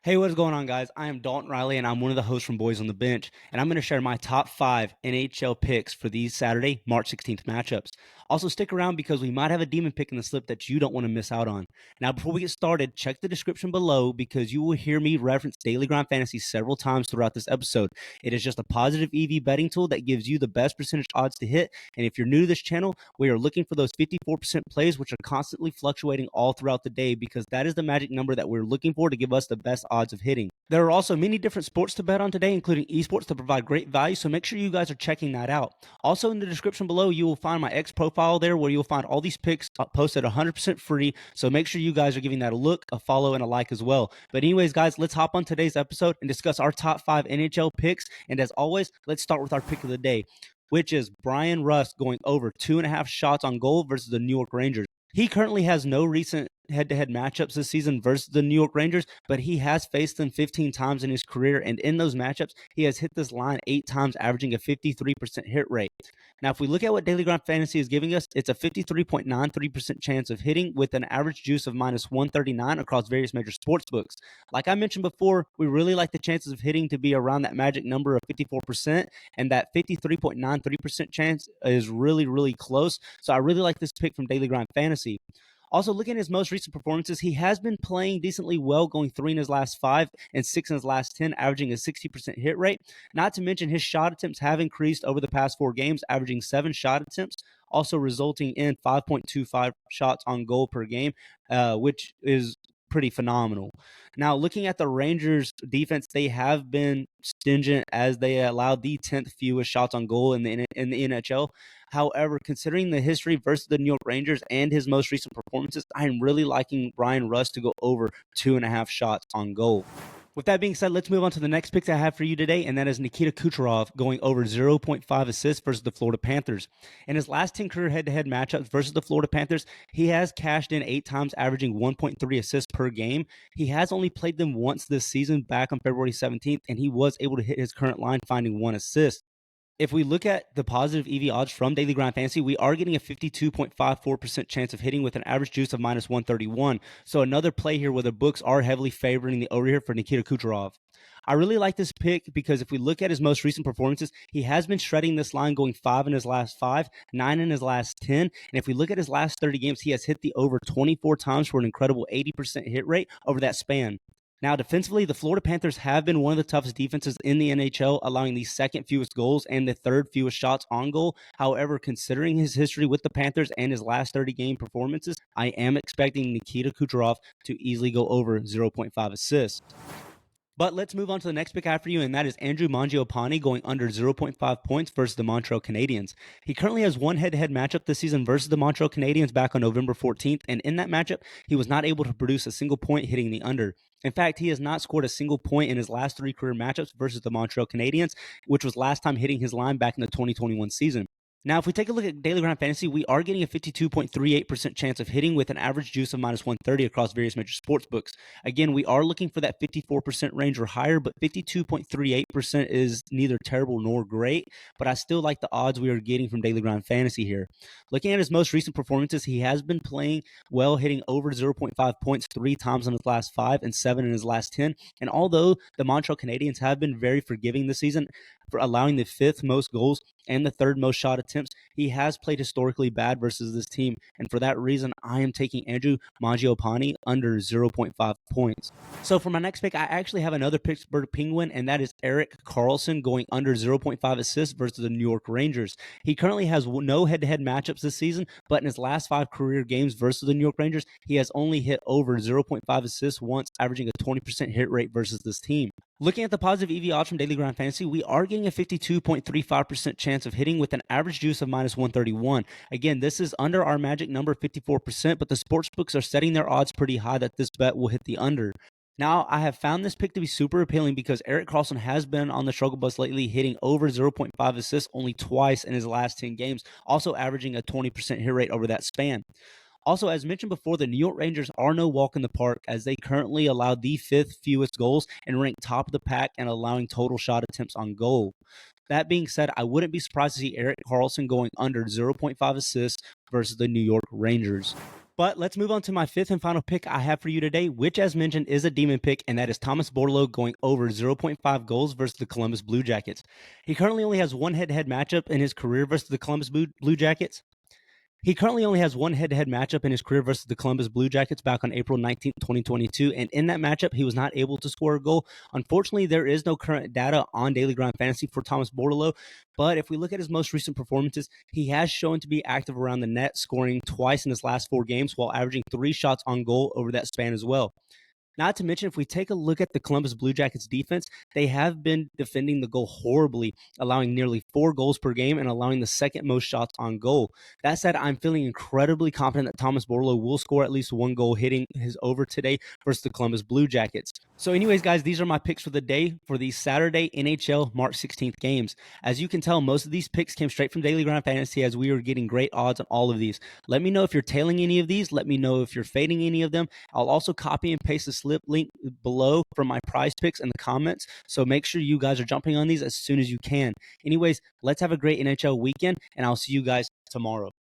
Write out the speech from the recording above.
Hey, what's going on, guys? I am Dalton Riley, and I'm one of the hosts from Boys on the Bench, and I'm going to share my top 5 NHL picks for these Saturday, March 16th matchups. Also, stick around because we might have a demon pick in the slip that you don't want to miss out on. Now, before we get started, check the description below because you will hear me reference Daily Grind Fantasy several times throughout this episode. It is just a positive EV betting tool that gives you the best percentage odds to hit, and if you're new to this channel, we are looking for those 54% plays which are constantly fluctuating all throughout the day because that is the magic number that we're looking for to give us the best odds of hitting. There are also many different sports to bet on today, including esports, to provide great value, so make sure you guys are checking that out. Also, in the description below, you will find my X profile there where you'll find all these picks posted 100% free, so make sure you guys are giving that a look, a follow, and a like as well. But anyways, guys, let's hop on today's episode and discuss our top 5 NHL picks, and as always, let's start with our pick of the day, which is Bryan Rust going over 2.5 shots on goal versus the New York Rangers. He currently has no recent head-to-head matchups this season versus the New York Rangers, but he has faced them 15 times in his career, and in those matchups, he has hit this line 8 times, averaging a 53% hit rate. Now, if we look at what Daily Grind Fantasy is giving us, it's a 53.93% chance of hitting with an average juice of minus 139 across various major sports books. Like I mentioned before, we really like the chances of hitting to be around that magic number of 54%, and that 53.93% chance is really, really close. So I really like this pick from Daily Grind Fantasy. Also, looking at his most recent performances, he has been playing decently well, going 3 in his last 5 and 6 in his last 10, averaging a 60% hit rate. Not to mention his shot attempts have increased over the past 4 games, averaging 7 shot attempts, also resulting in 5.25 shots on goal per game, which is pretty phenomenal. Now, looking at the Rangers defense, they have been stingent as they allowed the 10th fewest shots on goal in the NHL. However, considering the history versus the New York Rangers and his most recent performances, I'm really liking Bryan Rust to go over 2.5 shots on goal. With that being said, let's move on to the next picks I have for you today, and that is Nikita Kucherov going over 0.5 assists versus the Florida Panthers. In his last 10 career head-to-head matchups versus the Florida Panthers, he has cashed in 8 times, averaging 1.3 assists per game. He has only played them once this season, back on February 17th, and he was able to hit his current line, finding 1 assist. If we look at the positive EV odds from Daily Grind Fantasy, we are getting a 52.54% chance of hitting with an average juice of minus 131. So another play here where the books are heavily favoring the over here for Nikita Kucherov. I really like this pick because if we look at his most recent performances, he has been shredding this line, going 5 in his last 5, 9 in his last 10. And if we look at his last 30 games, he has hit the over 24 times for an incredible 80% hit rate over that span. Now, defensively, the Florida Panthers have been one of the toughest defenses in the NHL, allowing the second fewest goals and the third fewest shots on goal. However, considering his history with the Panthers and his last 30 game performances, I am expecting Nikita Kucherov to easily go over 0.5 assists. But let's move on to the next pick after you, and that is Andrew Mangiapane going under 0.5 points versus the Montreal Canadiens. He currently has one head-to-head matchup this season versus the Montreal Canadiens back on November 14th, and in that matchup, he was not able to produce a single point hitting the under. In fact, he has not scored a single point in his last 3 career matchups versus the Montreal Canadiens, which was last time hitting his line back in the 2021 season. Now, if we take a look at Daily Grind Fantasy, we are getting a 52.38% chance of hitting with an average juice of minus 130 across various major sports books. Again, we are looking for that 54% range or higher, but 52.38% is neither terrible nor great, but I still like the odds we are getting from Daily Grind Fantasy here. Looking at his most recent performances, he has been playing well, hitting over 0.5 points 3 times in his last 5 and 7 in his last 10. And although the Montreal Canadiens have been very forgiving this season for allowing the 5th most goals and the 3rd most shot attempts, he has played historically bad versus this team. And for that reason, I am taking Andrew Mangiapane under 0.5 points. So for my next pick, I actually have another Pittsburgh Penguin, and that is Erik Karlsson going under 0.5 assists versus the New York Rangers. He currently has no head-to-head matchups this season, but in his last 5 career games versus the New York Rangers, he has only hit over 0.5 assists once, averaging a 20% hit rate versus this team. Looking at the positive EV odds from Daily Grind Fantasy, we are getting a 52.35% chance of hitting with an average juice of minus 131. Again, this is under our magic number of 54%, but the sportsbooks are setting their odds pretty high that this bet will hit the under. Now, I have found this pick to be super appealing because Erik Karlsson has been on the struggle bus lately, hitting over 0.5 assists only twice in his last 10 games, also averaging a 20% hit rate over that span. Also, as mentioned before, the New York Rangers are no walk in the park as they currently allow the 5th fewest goals and rank top of the pack and allowing total shot attempts on goal. That being said, I wouldn't be surprised to see Erik Karlsson going under 0.5 assists versus the New York Rangers. But let's move on to my fifth and final pick I have for you today, which, as mentioned, is a demon pick, and that is Thomas Bordeleau going over 0.5 goals versus the Columbus Blue Jackets. He currently only has one head-to-head matchup in his career versus the Columbus Blue Jackets. He currently only has one head-to-head matchup in his career versus the Columbus Blue Jackets back on April 19th, 2022, and in that matchup, he was not able to score a goal. Unfortunately, there is no current data on Daily Grind Fantasy for Thomas Bordeleau, but if we look at his most recent performances, he has shown to be active around the net, scoring twice in his last 4 games while averaging 3 shots on goal over that span as well. Not to mention, if we take a look at the Columbus Blue Jackets defense, they have been defending the goal horribly, allowing nearly 4 goals per game and allowing the second most shots on goal. That said, I'm feeling incredibly confident that Thomas Bordeleau will score at least 1 goal hitting his over today versus the Columbus Blue Jackets. So anyways, guys, these are my picks for the day for these Saturday NHL March 16th games. As you can tell, most of these picks came straight from Daily Grind Fantasy as we are getting great odds on all of these. Let me know if you're tailing any of these. Let me know if you're fading any of them. I'll also copy and paste the slip link below from my PrizePicks in the comments. So make sure you guys are jumping on these as soon as you can. Anyways, let's have a great NHL weekend, and I'll see you guys tomorrow.